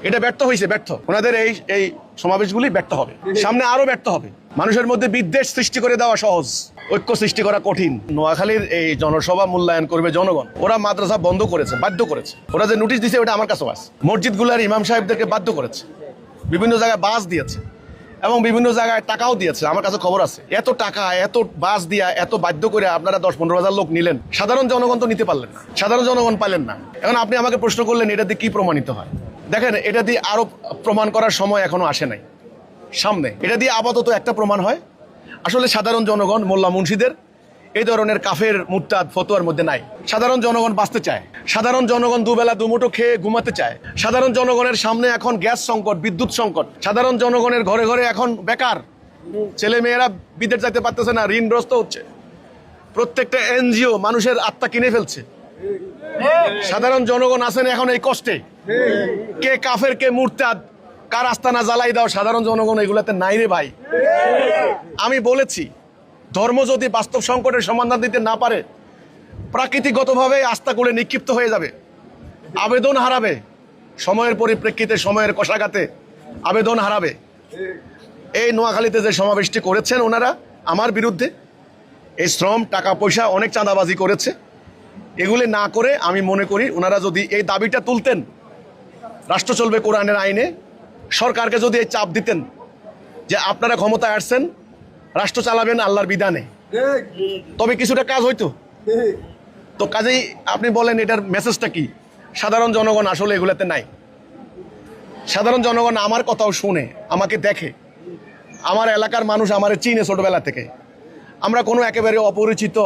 এটা ব্যর্থ হয়েছে, ব্যর্থ। ওনাদের এই সমাবেশগুলি ব্যর্থ হবে, সামনে আরো ব্যর্থ হবে। মানুষের মধ্যে বিদ্বেষ সৃষ্টি করে দেওয়া সহজ, ঐক্য সৃষ্টি করা কঠিন। নোয়াখালীর এই জনসভা মূল্যায়ন করবে জনগণ। ওরা মাদ্রাসা বন্ধ করেছে, বাধ্য করেছে। ওরা যে নোটিশ দিয়েছে ওটা আমার কাছেও আছে। মসজিদগুলোর ইমাম সাহেবদেরকে বাধ্য করেছে, বিভিন্ন জায়গায় বাস দিয়েছে এবং বিভিন্ন জায়গায় টাকাও দিয়েছে। আমার কাছে খবর আছে। এত টাকা, এত বাস দিয়া, এত বাধ্য করে আপনারা 10-15 হাজার লোক নিলেন, সাধারণ জনগণ তো নিতে পারলেন না, সাধারণ জনগণ পাইলেন না। এখন আপনি আমাকে প্রশ্ন করলেন এটা দিয়ে কি প্রমাণিত হয়। দেখেন, এটা দিয়ে আরো প্রমাণ করার সময় এখনো আসে নাই সামনে। এটা দিয়ে আপাতত একটা প্রমাণ হয়, আসলে সাধারণ জনগণ মোল্লা মুন্সিদের এই ধরনের কাফের মুরতাদ ফতোয়ার মধ্যে নাই। সাধারণ জনগণ বাঁচতে চায়, সাধারণ জনগণ দুবেলা দুমুঠো খেয়ে ঘুমাতে চায়। সাধারণ জনগণের সামনে এখন গ্যাস সংকট, বিদ্যুৎ সংকট। সাধারণ জনগণের ঘরে ঘরে এখন বেকার, ছেলে মেয়েরা বিদেশ যেতে পারতেছে না, ঋণগ্রস্ত হচ্ছে। প্রত্যেকটা এনজিও মানুষের আত্মা কিনে ফেলছে। সাধারণ জনগণ আছেন এখন এই কষ্টে। কে কাফের, কে মুরতাদ, কার আস্তানা জ্বালাই দাও, সাধারণ জনগণ এগুলাতে নাই রে ভাই। আমি বলেছি, ধর্ম যদি বাস্তব সংকটের সমাধান দিতে না পারে, প্রাকৃতিকগতভাবে আস্থা করে নিক্ষিপ্ত হয়ে যাবে, আবেদন হারাবে। সময়ের পরিপ্রেক্ষিতে, সময়ের কষাঘাতে আবেদন হারাবে। এই নোয়াখালীতে যে সমাবেশটি করেছেন ওনারা আমার বিরুদ্ধে, এই শ্রম, টাকা পয়সা, অনেক চাঁদাবাজি করেছে। এগুলি না করে আমি মনে করি ওনারা যদি এই দাবিটা তুলতেন, রাষ্ট্র চলবে কোরআনের আইনে, সরকারকে যদি এই চাপ দিতেন যে আপনারা ক্ষমতায় আসছেন, রাষ্ট্র চালাবেন আল্লাহর বিধানে, তবে কিছুটা কাজ হইতো। তো কাজেই আপনি বলেন এটার মেসেজটা কি? সাধারণ জনগণ আসলে এগুলাতে নাই। সাধারণ জনগণ আমার কথাও শুনে, আমাকে দেখে। আমার এলাকার মানুষ আমারে চিনে ছোটবেলা থেকে। আমরা কোনো একেবারে অপরিচিত,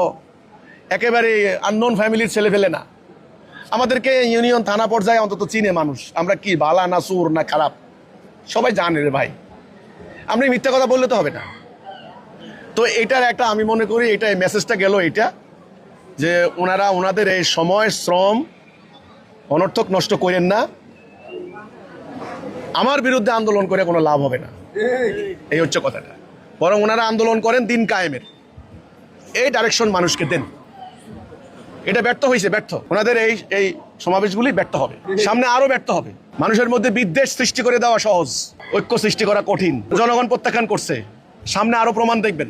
একেবারে আননোন ফ্যামিলির ছেলে ফেলে না। আমাদেরকে ইউনিয়ন, থানা পর্যায়ে অন্তত চিনে মানুষ। আমরা কি বালা না সুর না খারাপ সবাই জানে রে ভাই। আপনি মিথ্যা কথা বললে তো হবে না। তো এটার একটা, আমি মনে করি এটা মেসেজটা গেল এটা, যে ওনারা ওনাদের এই সময়, শ্রম অনর্থক নষ্ট করেন না। আমার বিরুদ্ধে আন্দোলন করে কোনো লাভ হবে না, এই হচ্ছে কথাটা। বরং ওনারা আন্দোলন করেন দিন কায়েমের, এই ডাইরেকশন মানুষকে দেন। এটা ব্যর্থ হয়েছে, ব্যর্থ। ওনাদের এই সমাবেশগুলি ব্যর্থ হবে, সামনে আরো ব্যর্থ হবে। মানুষের মধ্যে বিদ্বেষ সৃষ্টি করে দেওয়া সহজ, ঐক্য সৃষ্টি করা কঠিন। জনগণ প্রত্যাখ্যান করছে, সামনে আরো প্রমাণ দেখবেন।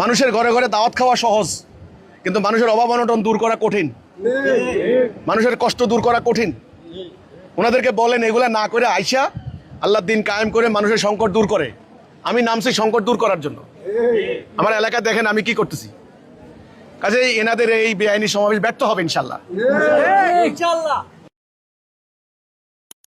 মানুষের ঘরে ঘরে দাওয়াত খাওয়া সহজ, কিন্তু মানুষের অভাব অনটন দূর করা কঠিন, মানুষের কষ্ট দূর করা কঠিন। ওনাদেরকে বলেন এগুলা না করে আইসা আল্লাহর দিন কায়েম করে মানুষের সংকট দূর করে। আমি নামছি সংকট দূর করার জন্য। আমার এলাকা দেখেন আমি কি করতেছি। কাজেই এনাদের এই বেআইনি সমাবেশ ব্যর্থ হবে ইনশাল্লাহ।